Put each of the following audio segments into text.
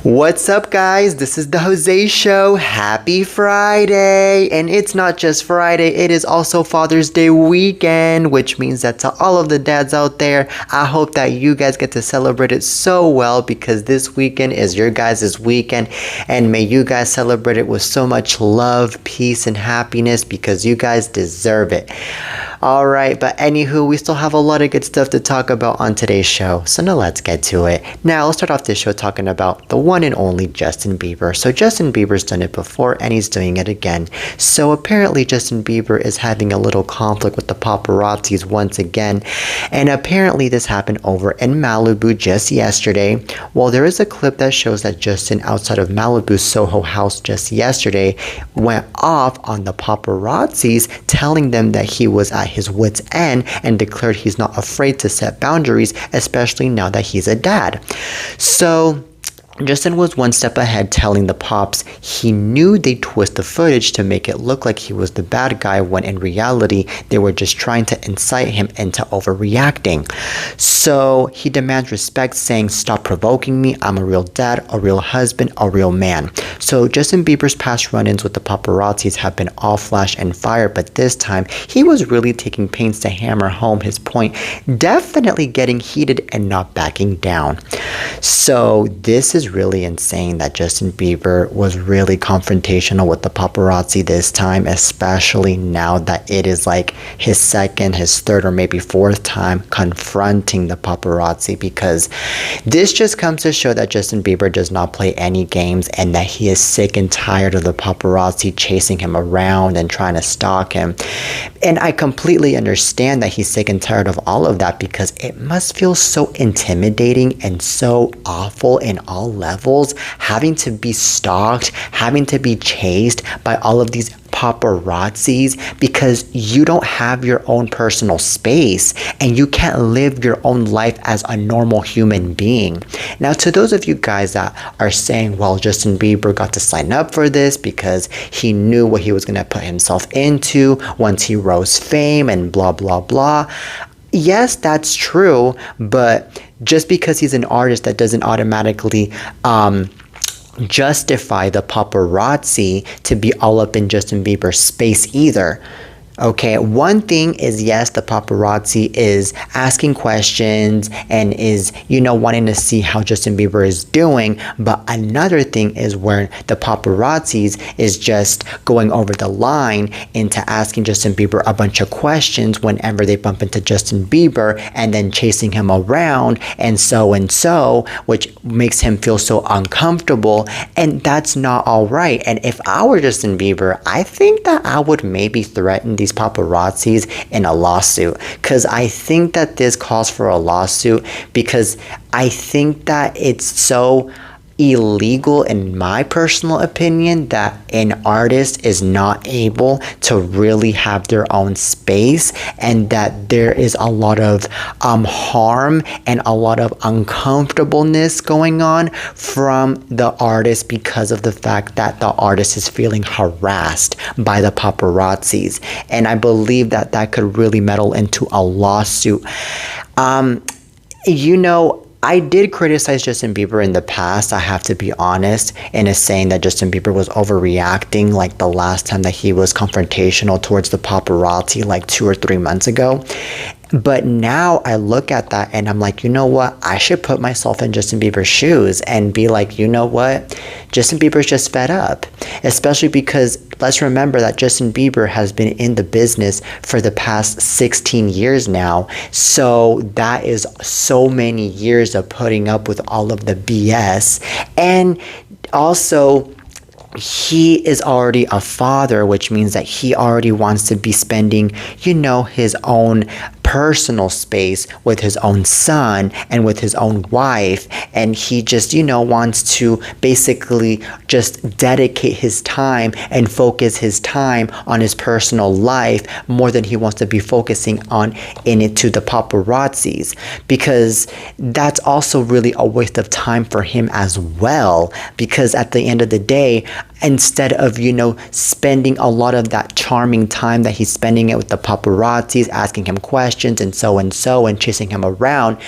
What's up, guys? This is the Jose Show. Happy Friday! And it's not just Friday, it is also Father's Day weekend, which means that to all of the dads out there, I hope that you guys get to celebrate it so well because this weekend is your guys' weekend, and may you guys celebrate it with so much love, peace, and happiness because you guys deserve it. Alright, but anywho, we still have a lot of good stuff to talk about on today's show, so now let's get to it. Now, let's start off this show talking about the one and only Justin Bieber. So Justin Bieber's done it before and he's doing it again. So apparently Justin Bieber is having a little conflict with the paparazzis once again, and apparently this happened over in Malibu just yesterday. Well, there is a clip that shows that Justin outside of Malibu's Soho house just yesterday went off on the paparazzis, telling them that he was at his wit's end and declared he's not afraid to set boundaries, especially now that he's a dad. So Justin was one step ahead, telling the Pops he knew they'd twist the footage to make it look like he was the bad guy when in reality they were just trying to incite him into overreacting. So he demands respect, saying, "Stop provoking me. I'm a real dad, a real husband, a real man." So Justin Bieber's past run-ins with the paparazzis have been all flash and fire, but this time he was really taking pains to hammer home his point, definitely getting heated and not backing down. So this is really insane that Justin Bieber was really confrontational with the paparazzi this time, especially now that it is like his second, his third, or maybe fourth time confronting the paparazzi, because this just comes to show that Justin Bieber does not play any games and that he is sick and tired of the paparazzi chasing him around and trying to stalk him. And I completely understand that he's sick and tired of all of that because it must feel so intimidating and so awful in all levels, having to be stalked, having to be chased by all of these paparazzis because you don't have your own personal space and you can't live your own life as a normal human being. Now, to those of you guys that are saying, well, Justin Bieber got to sign up for this because he knew what he was going to put himself into once he rose fame and blah, blah, blah. Yes, that's true, but just because he's an artist, that doesn't automatically justify the paparazzi to be all up in Justin Bieber's space either. Okay, one thing is, yes, the paparazzi is asking questions and is, wanting to see how Justin Bieber is doing. But another thing is where the paparazzis is just going over the line into asking Justin Bieber a bunch of questions whenever they bump into Justin Bieber and then chasing him around and so, which makes him feel so uncomfortable. And that's not all right. And if I were Justin Bieber, I think that I would maybe threaten these paparazzis in a lawsuit, because I think that this calls for a lawsuit, because I think that it's so illegal, in my personal opinion, that an artist is not able to really have their own space, and that there is a lot of harm and a lot of uncomfortableness going on from the artist because of the fact that the artist is feeling harassed by the paparazzis. And I believe that that could really meddle into a lawsuit. I did criticize Justin Bieber in the past, I have to be honest, in saying that Justin Bieber was overreacting, like the last time that he was confrontational towards the paparazzi like 2 or 3 months ago. But now I look at that and I'm like, you know what? I should put myself in Justin Bieber's shoes and be like, you know what? Justin Bieber's just fed up. Especially because let's remember that Justin Bieber has been in the business for the past 16 years now. So that is so many years of putting up with all of the BS. And also, he is already a father, which means that he already wants to be spending, his own personal space with his own son and with his own wife. And he just, wants to basically just dedicate his time and focus his time on his personal life more than he wants to be focusing on into the paparazzis, because that's also really a waste of time for him as well, because at the end of the day, instead of, spending a lot of that charming time that he's spending it with the paparazzis, asking him questions, questions and so and chasing him around,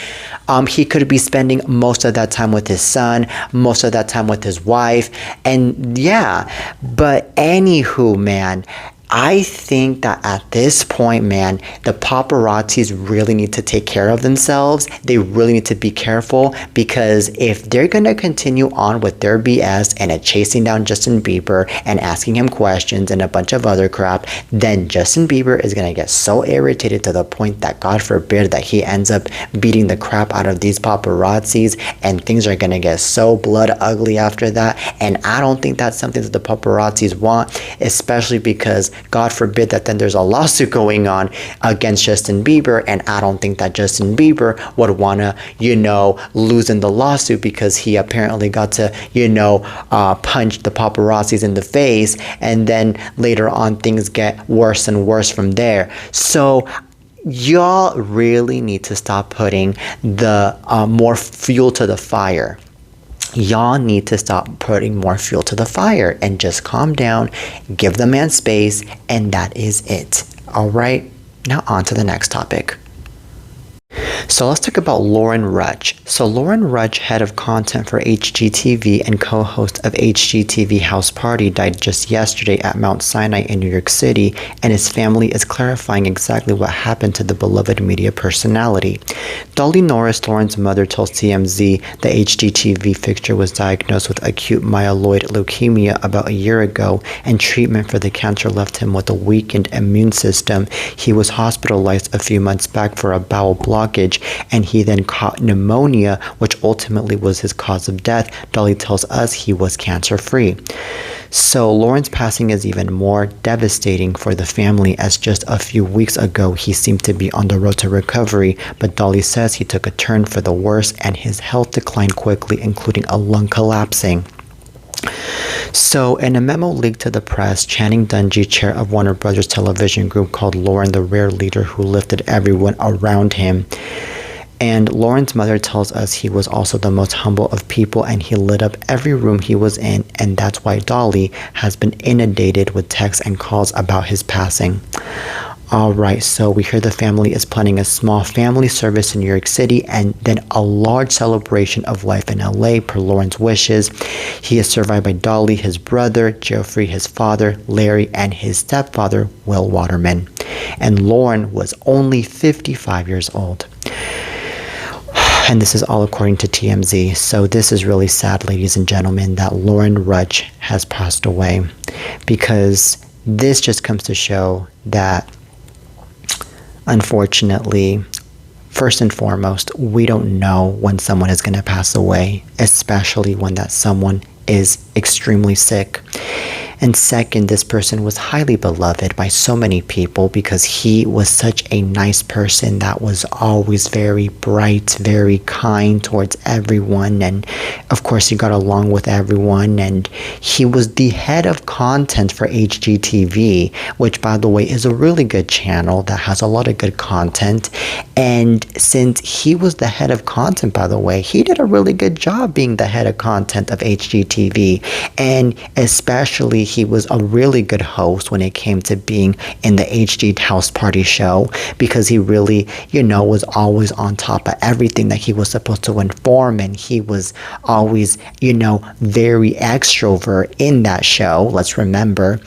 he could be spending most of that time with his son, most of that time with his wife, and yeah. But anywho, man, I think that at this point, man, the paparazzis really need to take care of themselves. They really need to be careful, because if they're going to continue on with their BS and chasing down Justin Bieber and asking him questions and a bunch of other crap, then Justin Bieber is going to get so irritated to the point that, God forbid, that he ends up beating the crap out of these paparazzis, and things are going to get so blood ugly after that. And I don't think that's something that the paparazzis want, especially because, God forbid, that then there's a lawsuit going on against Justin Bieber, and I don't think that Justin Bieber would want to, lose in the lawsuit, because he apparently got to, punch the paparazzis in the face, and then later on things get worse and worse from there. So y'all really need to stop putting the more fuel to the fire. Y'all need to stop putting more fuel to the fire and just calm down, give the man space, and that is it. All right, now on to the next topic. So let's talk about Lauren Rudge. So Lauren Rudge, head of content for HGTV and co-host of HGTV House Party, died just yesterday at Mount Sinai in New York City, and his family is clarifying exactly what happened to the beloved media personality. Dolly Norris, Lauren's mother, told TMZ the HGTV fixture was diagnosed with acute myeloid leukemia about a year ago, and treatment for the cancer left him with a weakened immune system. He was hospitalized a few months back for a bowel blockage, and he then caught pneumonia, which ultimately was his cause of death. Dolly tells us he was cancer-free. So Lauren's passing is even more devastating for the family, as just a few weeks ago he seemed to be on the road to recovery, but Dolly says he took a turn for the worse and his health declined quickly, including a lung collapsing. So, in a memo leaked to the press, Channing Dungey, chair of Warner Brothers television group, called Lauren the rare leader who lifted everyone around him. And Lauren's mother tells us he was also the most humble of people, and he lit up every room he was in, and that's why Dolly has been inundated with texts and calls about his passing. Alright, so we hear the family is planning a small family service in New York City and then a large celebration of life in LA per Lauren's wishes. He is survived by Dolly, his brother, Geoffrey, his father, Larry, and his stepfather, Will Waterman. And Lauren was only 55 years old. And this is all according to TMZ. So this is really sad, ladies and gentlemen, that Lauren Rudge has passed away, because this just comes to show that, unfortunately, first and foremost, we don't know when someone is going to pass away, especially when that someone is extremely sick. And second, this person was highly beloved by so many people because he was such a nice person that was always very bright, very kind towards everyone. And of course, he got along with everyone. And he was the head of content for HGTV, which, by the way, is a really good channel that has a lot of good content. And since he was the head of content, by the way, he did a really good job being the head of content of HGTV. And especially, he was a really good host when it came to being in the HG House Party show, because he really, was always on top of everything that he was supposed to inform, and he was always, very extrovert in that show, let's remember.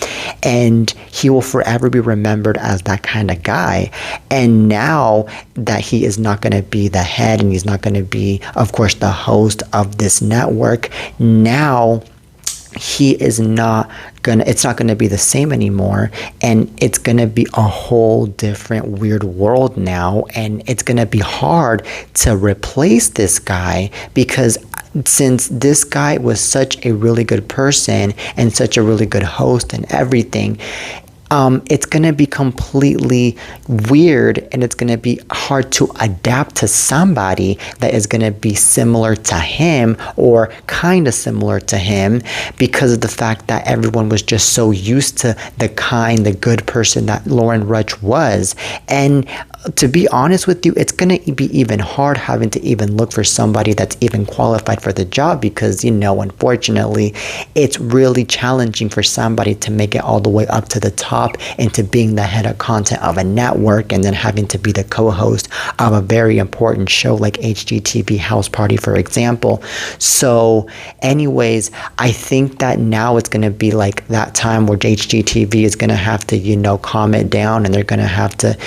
And he will forever be remembered as that kind of guy. And now that he is not going to be the head, and he's not going to be, of course, the host of this network, now it's not gonna be the same anymore, and it's gonna be a whole different weird world now, and it's gonna be hard to replace this guy, because since this guy was such a really good person and such a really good host and everything, it's going to be completely weird, and it's going to be hard to adapt to somebody that is going to be similar to him or kind of similar to him, because of the fact that everyone was just so used to the good person that Lauren Rudge was. And to be honest with you, it's going to be even hard having to even look for somebody that's even qualified for the job because, unfortunately, it's really challenging for somebody to make it all the way up to the top into being the head of content of a network and then having to be the co-host of a very important show like HGTV House Party, for example. So anyways, I think that now it's going to be like that time where HGTV is going to have to, calm it down, and they're going to have to,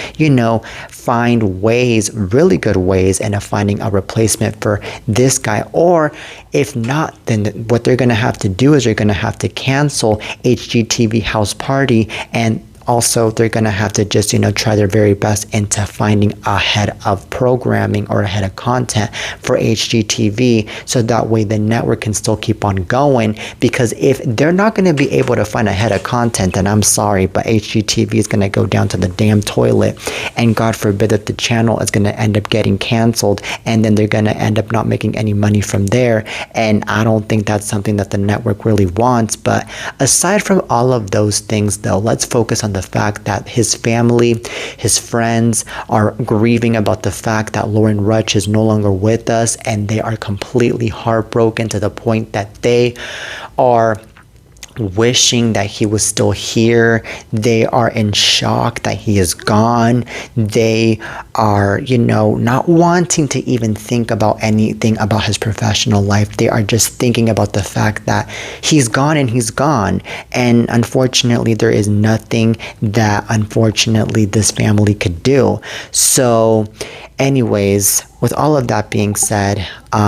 find ways, really good ways, and finding a replacement for this guy. Or if not, then what they're going to have to do is they're going to have to cancel HGTV House Party, and also they're going to have to just, try their very best into finding a head of programming or a head of content for HGTV, so that way the network can still keep on going. Because if they're not going to be able to find a head of content, then I'm sorry, but HGTV is going to go down to the damn toilet, and God forbid that the channel is going to end up getting canceled, and then they're going to end up not making any money from there. And I don't think that's something that the network really wants. But aside from all of those things, though, let's focus on the fact that his family, his friends are grieving about the fact that Lauren Rutch is no longer with us, and they are completely heartbroken to the point that they are wishing that he was still here. They are in shock that he is gone. They are, not wanting to even think about anything about his professional life. They are just thinking about the fact that he's gone and he's gone. And unfortunately, there is nothing that unfortunately this family could do. So anyways, with all of that being said,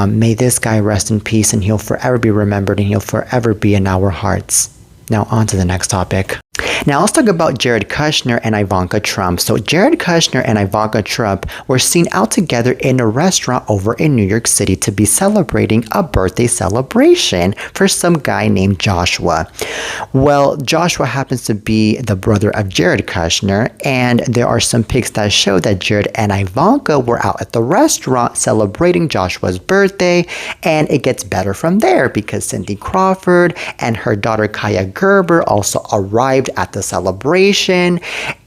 may this guy rest in peace, and he'll forever be remembered, and he'll forever be in our hearts. Now on to the next topic. Now let's talk about Jared Kushner and Ivanka Trump. So Jared Kushner and Ivanka Trump were seen out together in a restaurant over in New York City to be celebrating a birthday celebration for some guy named Joshua. Well, Joshua happens to be the brother of Jared Kushner, and there are some pics that show that Jared and Ivanka were out at the restaurant celebrating Joshua's birthday, and it gets better from there because Cindy Crawford and her daughter Kaya Gerber also arrived at the celebration.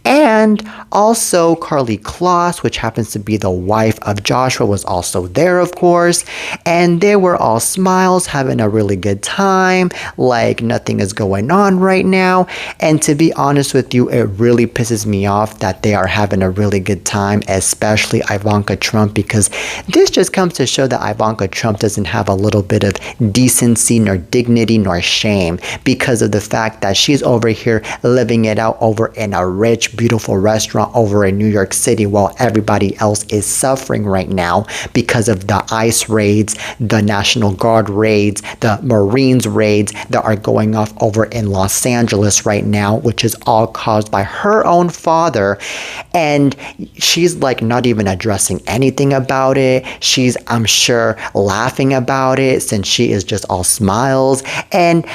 And also Carly Kloss, which happens to be the wife of Joshua, was also there, of course. And they were all smiles, having a really good time, like nothing is going on right now. And to be honest with you, it really pisses me off that they are having a really good time, especially Ivanka Trump, because this just comes to show that Ivanka Trump doesn't have a little bit of decency, nor dignity, nor shame, because of the fact that she's over here living it out over in a rich, beautiful restaurant over in New York City, while everybody else is suffering right now because of the ICE raids, the National Guard raids, the Marines raids that are going off over in Los Angeles right now, which is all caused by her own father. And she's like not even addressing anything about it. She's, I'm sure, laughing about it since she is just all smiles. And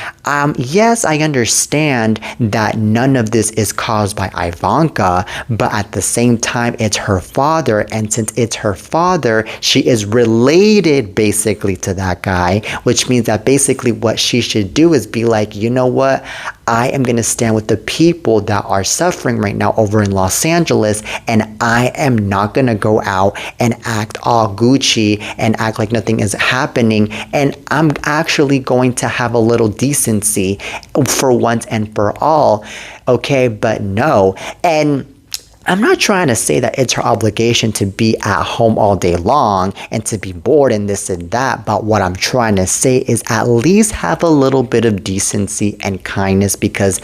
yes, I understand that none of this is caused by Ivanka, but at the same time, it's her father. And since it's her father, she is related basically to that guy, which means that basically what she should do is be like, you know what? I am going to stand with the people that are suffering right now over in Los Angeles, and I am not going to go out and act all Gucci and act like nothing is happening, and I'm actually going to have a little decency for once and for all, okay? But no. And I'm not trying to say that it's her obligation to be at home all day long and to be bored and this and that, but what I'm trying to say is at least have a little bit of decency and kindness, because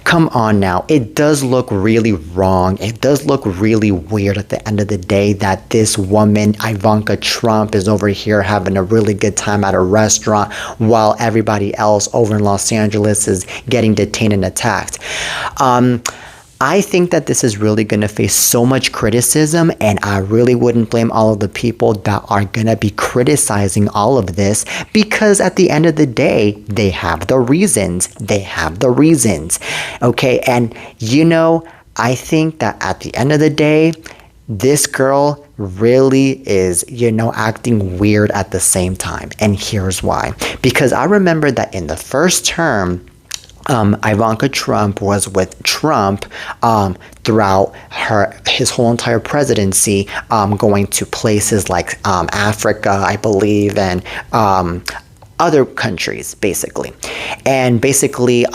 come on now, it does look really wrong. It does look really weird at the end of the day that this woman, Ivanka Trump, is over here having a really good time at a restaurant while everybody else over in Los Angeles is getting detained and attacked. I think that this is really going to face so much criticism, and I really wouldn't blame all of the people that are going to be criticizing all of this, because at the end of the day, they have the reasons. They have the reasons. Okay, and I think that at the end of the day, this girl really is, acting weird at the same time. And here's why. Because I remember that in the first term, Ivanka Trump was with Trump throughout his whole entire presidency, going to places like Africa, I believe, and other countries, basically. And basically,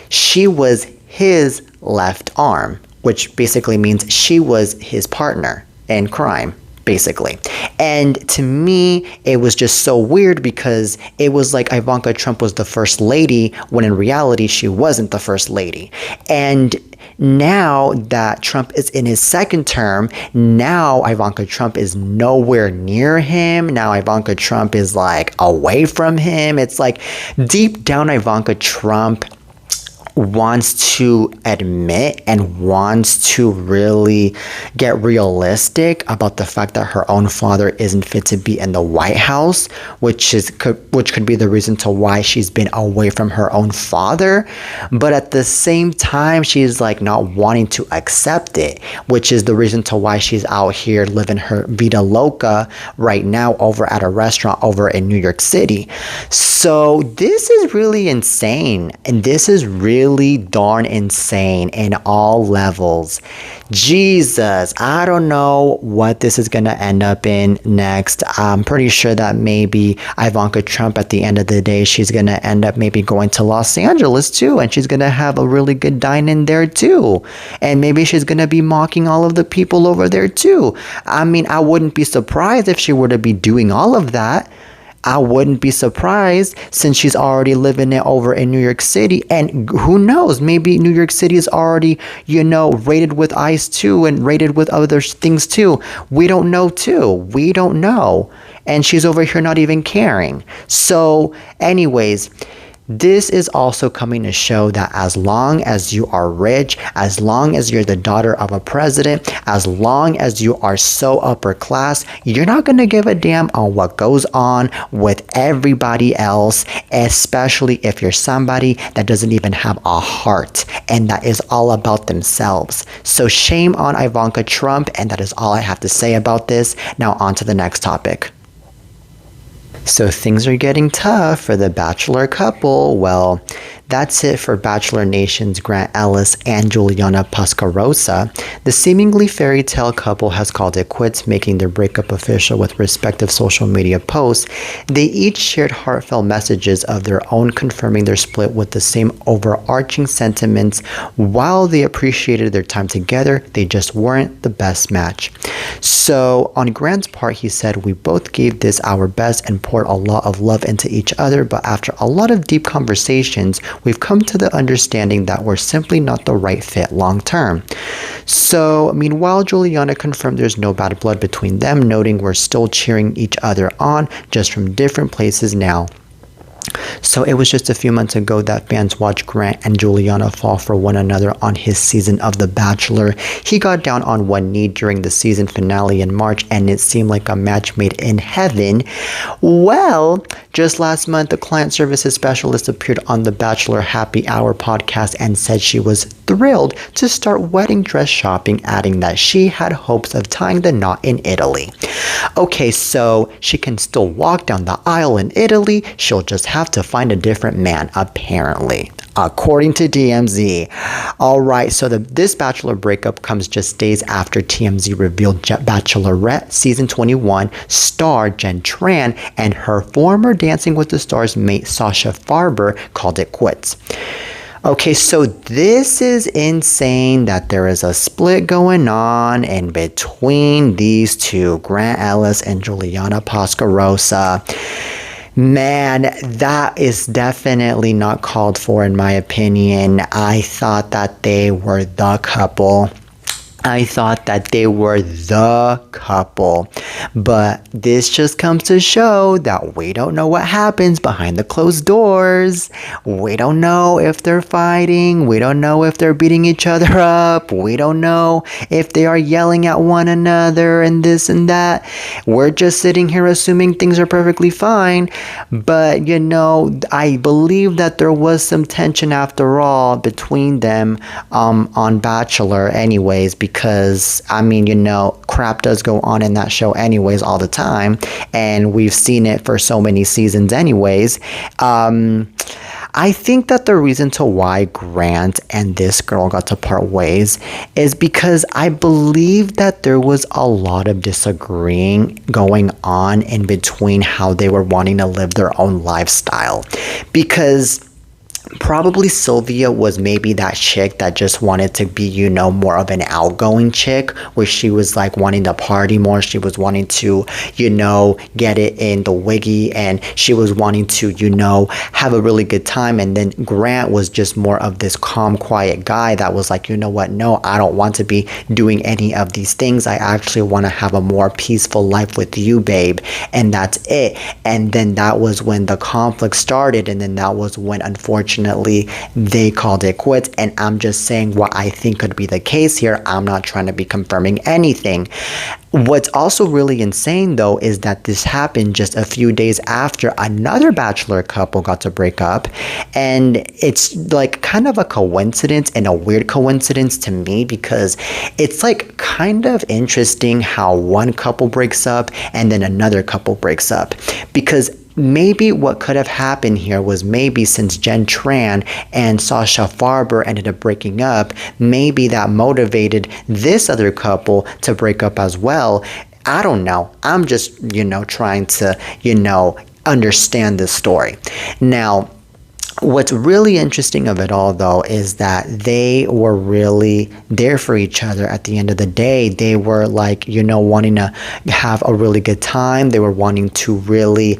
she was his left arm, which basically means she was his partner in crime, basically. And to me, it was just so weird because it was like Ivanka Trump was the first lady when in reality she wasn't the first lady. And now that Trump is in his second term, now Ivanka Trump is nowhere near him. Now Ivanka Trump is like away from him. It's like deep down Ivanka Trump wants to admit and wants to really get realistic about the fact that her own father isn't fit to be in the White House, which could be the reason to why she's been away from her own father. But at the same time, she's like not wanting to accept it, which is the reason to why she's out here living her vida loca right now over at a restaurant over in New York City. So this is really insane, and this is really darn insane in all levels. Jesus, I don't know what this is going to end up in next. I'm pretty sure that maybe Ivanka Trump, at the end of the day, she's going to end up maybe going to Los Angeles too, and she's going to have a really good dine-in there too. And maybe she's going to be mocking all of the people over there too. I mean, I wouldn't be surprised if she were to be doing all of that. I wouldn't be surprised since she's already living it over in New York City. And who knows, maybe New York City is already, rated with ICE too and rated with other things too. We don't know too. We don't know. And she's over here not even caring. So anyways, this is also coming to show that as long as you are rich, as long as you're the daughter of a president, as long as you are so upper class, you're not going to give a damn on what goes on with everybody else, especially if you're somebody that doesn't even have a heart and that is all about themselves. So shame on Ivanka Trump, and that is all I have to say about this. Now on to the next topic. So things are getting tough for the Bachelor couple. Well, that's it for Bachelor Nation's Grant Ellis and Juliana Pascarosa. The seemingly fairy tale couple has called it quits, making their breakup official with respective social media posts. They each shared heartfelt messages of their own, confirming their split with the same overarching sentiments. While they appreciated their time together, they just weren't the best match. So on Grant's part, he said, "We both gave this our best and poured a lot of love into each other, but after a lot of deep conversations, we've come to the understanding that we're simply not the right fit long term." So meanwhile, Juliana confirmed there's no bad blood between them, noting we're still cheering each other on, just from different places now. So it was just a few months ago that fans watched Grant and Juliana fall for one another on his season of The Bachelor. He got down on one knee during the season finale in March, and it seemed like a match made in heaven. Well, just last month, the client services specialist appeared on the Bachelor Happy Hour podcast and said she was thrilled to start wedding dress shopping, adding that she had hopes of tying the knot in Italy. Okay, so she can still walk down the aisle in Italy. She'll just have to find a different man, apparently, according to TMZ. Alright, so this Bachelor breakup comes just days after TMZ revealed Bachelorette Season 21 star Jen Tran and her former Dancing with the Stars mate Sasha Farber called it quits. Okay, so this is insane that there is a split going on in between these two, Grant Ellis and Juliana Pascarosa. Man, that is definitely not called for in my opinion. I thought that they were the couple. I thought that they were the couple, but this just comes to show that we don't know what happens behind the closed doors. We don't know if they're fighting. We don't know if they're beating each other up. We don't know if they are yelling at one another and this and that. We're just sitting here assuming things are perfectly fine, but I believe that there was some tension after all between them on Bachelor anyways, because crap does go on in that show anyways. anyways all the time, and we've seen it for so many seasons anyways. I think that the reason to why Grant and this girl got to part ways is because I believe that there was a lot of disagreeing going on in between how they were wanting to live their own lifestyle. Because probably Sylvia was maybe that chick that just wanted to be, more of an outgoing chick, where she was like wanting to party more. She was wanting to, get it in the wiggy, and she was wanting to, have a really good time. And then Grant was just more of this calm, quiet guy that was like, you know what? No, I don't want to be doing any of these things. I actually want to have a more peaceful life with you, babe. And that's it. And then that was when the conflict started. And then that was when, unfortunately, they called it quits. And I'm just saying what I think could be the case here. I'm not trying to be confirming anything. What's also really insane, though, is that this happened just a few days after another bachelor couple got to break up. And it's like kind of a coincidence, and a weird coincidence to me, because it's like kind of interesting how one couple breaks up and then another couple breaks up. Because maybe what could have happened here was, maybe since Jen Tran and Sasha Farber ended up breaking up, maybe that motivated this other couple to break up as well. I don't know. I'm just, trying to, understand this story. Now, what's really interesting of it all, though, is that they were really there for each other at the end of the day. They were like, wanting to have a really good time. They were wanting to really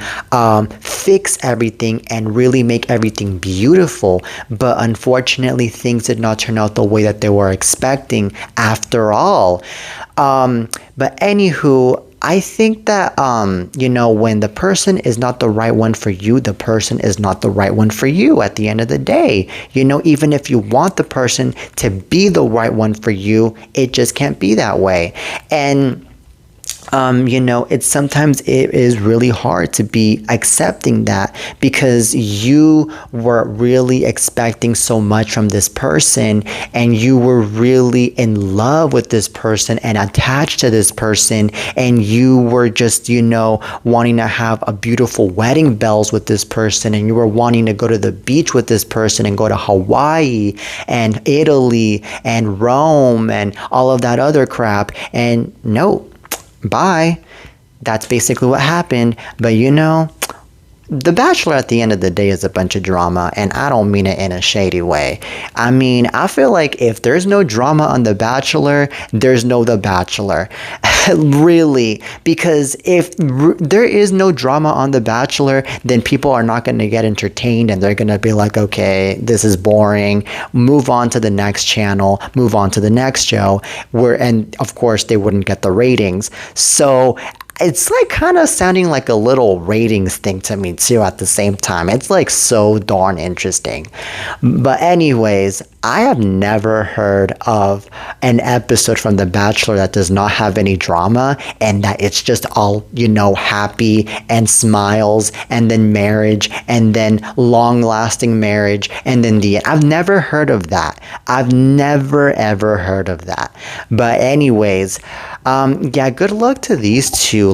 fix everything and really make everything beautiful. But unfortunately, things did not turn out the way that they were expecting after all. But anywho, I think that, when the person is not the right one for you, the person is not the right one for you at the end of the day. Even if you want the person to be the right one for you, it just can't be that way. And it's sometimes it is really hard to be accepting that, because you were really expecting so much from this person, and you were really in love with this person and attached to this person, and you were just, wanting to have a beautiful wedding bells with this person, and you were wanting to go to the beach with this person and go to Hawaii and Italy and Rome and all of that other crap. And no. Bye. That's basically what happened. But The Bachelor at the end of the day is a bunch of drama, and I don't mean it in a shady way. I mean, I feel like if there's no drama on The Bachelor, there's no The Bachelor. Really. Because if there is no drama on The Bachelor, then people are not going to get entertained, and they're going to be like, okay, this is boring. Move on to the next channel. Move on to the next show. And of course, they wouldn't get the ratings. So it's like kind of sounding like a little ratings thing to me too at the same time. It's like so darn interesting. But anyways, I have never heard of an episode from The Bachelor that does not have any drama, and that it's just all, happy and smiles, and then marriage, and then long-lasting marriage, and then the end. I've never heard of that. I've never ever heard of that. But anyways, good luck to these two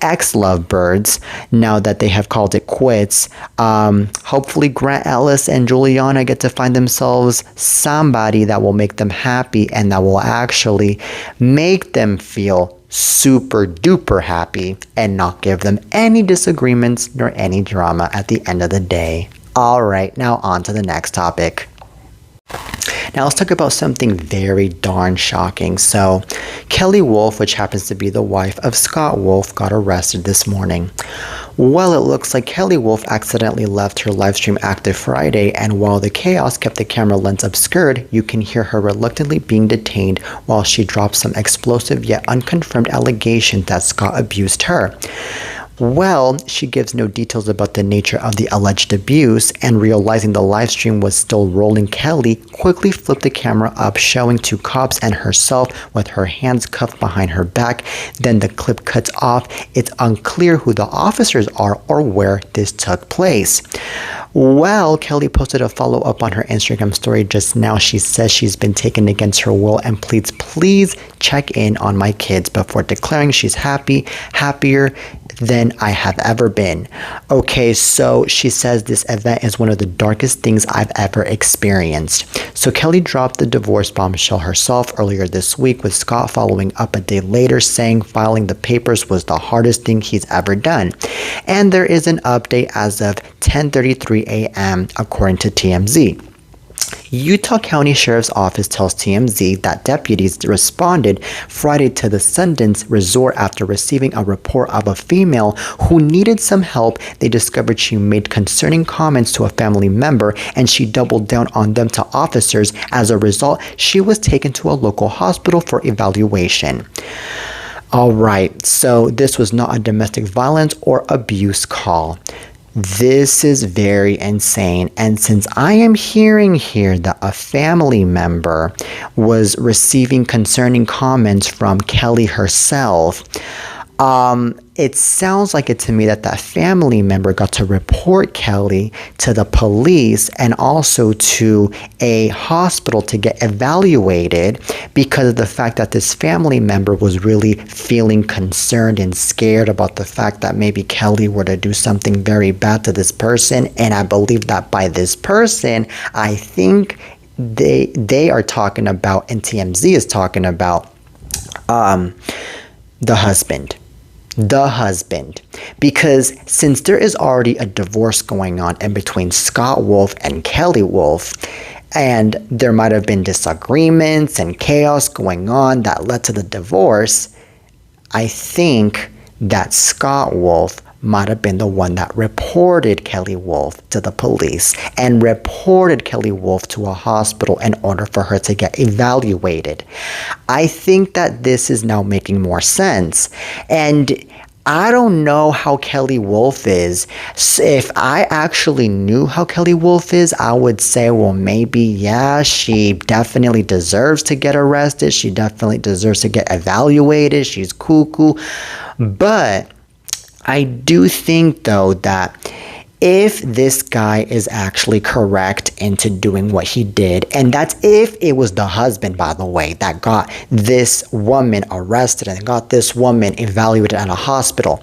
ex-lovebirds now that they have called it quits. Hopefully Grant Ellis and Juliana get to find themselves somebody that will make them happy, and that will actually make them feel super duper happy, and not give them any disagreements nor any drama at the end of the day. All right, now on to the next topic. Now let's talk about something very darn shocking. So, Kelly Wolf, which happens to be the wife of Scott Wolf, got arrested this morning. Well, it looks like Kelly Wolf accidentally left her livestream active Friday, and while the chaos kept the camera lens obscured, you can hear her reluctantly being detained while she drops some explosive yet unconfirmed allegations that Scott abused her. Well, she gives no details about the nature of the alleged abuse, and realizing the live stream was still rolling, Kelly quickly flipped the camera up, showing two cops and herself with her hands cuffed behind her back. Then the clip cuts off. It's unclear who the officers are or where this took place. Well, Kelly posted a follow-up on her Instagram story just now. She says she's been taken against her will and pleads, please check in on my kids, before declaring she's happier than I have ever been. Okay, so she says this event is one of the darkest things I've ever experienced. So Kelly dropped the divorce bombshell herself earlier this week, with Scott following up a day later saying filing the papers was the hardest thing he's ever done. And there is an update as of 10:33 a.m. according to TMZ. Utah County Sheriff's Office tells TMZ that deputies responded Friday to the Sundance Resort after receiving a report of a female who needed some help. They discovered she made concerning comments to a family member, and she doubled down on them to officers. As a result, she was taken to a local hospital for evaluation. Alright, so this was not a domestic violence or abuse call. This is very insane, and since I am hearing here that a family member was receiving concerning comments from Kelly herself, it sounds like it to me that that family member got to report Kelly to the police and also to a hospital to get evaluated, because of the fact that this family member was really feeling concerned and scared about the fact that maybe Kelly were to do something very bad to this person. And I believe that by this person, I think they are talking about, and TMZ is talking about, the husband. Because since there is already a divorce going on in between Scott Wolf and Kelly Wolf, and there might have been disagreements and chaos going on that led to the divorce, I think that Scott Wolf might have been the one that reported Kelly Wolf to the police and reported Kelly Wolf to a hospital in order for her to get evaluated. I think that this is now making more sense. And I don't know how Kelly Wolf is. If I actually knew how Kelly Wolf is, I would say, well, maybe, yeah, she definitely deserves to get arrested. She definitely deserves to get evaluated. She's cuckoo. But I do think, though, that if this guy is actually correct into doing what he did, and that's if it was the husband, by the way, that got this woman arrested and got this woman evaluated at a hospital,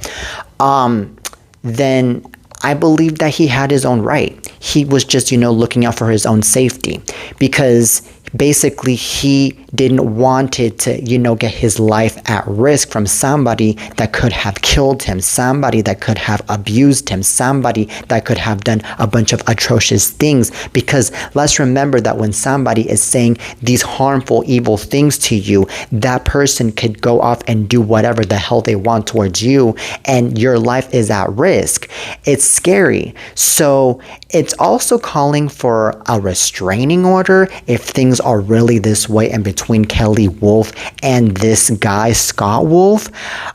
then I believe that he had his own right. He was just, looking out for his own safety, because basically he didn't want it to, get his life at risk from somebody that could have killed him, somebody that could have abused him, somebody that could have done a bunch of atrocious things. Because let's remember that when somebody is saying these harmful, evil things to you, that person could go off and do whatever the hell they want towards you, and your life is at risk. It's scary. So it's also calling for a restraining order if things are really this way in between Kelly Wolf and this guy Scott Wolf.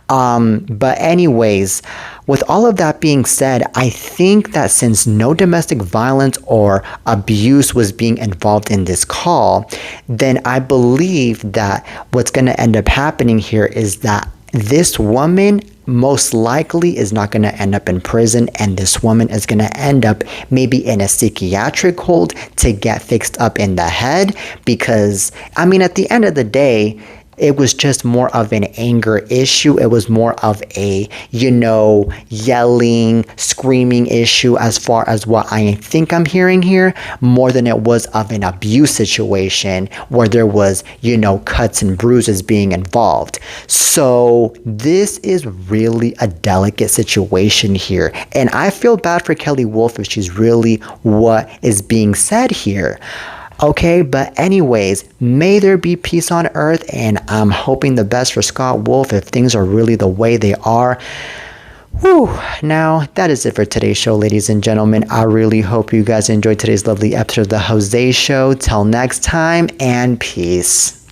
But anyways, with all of that being said, I think that since no domestic violence or abuse was being involved in this call, then I believe that what's going to end up happening here is that this woman most likely is not going to end up in prison, and this woman is going to end up maybe in a psychiatric hold to get fixed up in the head. Because, at the end of the day, it was just more of an anger issue. It was more of a, yelling, screaming issue as far as what I think I'm hearing here, more than it was of an abuse situation where there was, cuts and bruises being involved. So this is really a delicate situation here. And I feel bad for Kelly Wolf if she's really what is being said here. Okay, but anyways, may there be peace on earth, and I'm hoping the best for Scott Wolf if things are really the way they are. Whew. Now, that is it for today's show, ladies and gentlemen. I really hope you guys enjoyed today's lovely episode of The Jose Show. Till next time, and peace.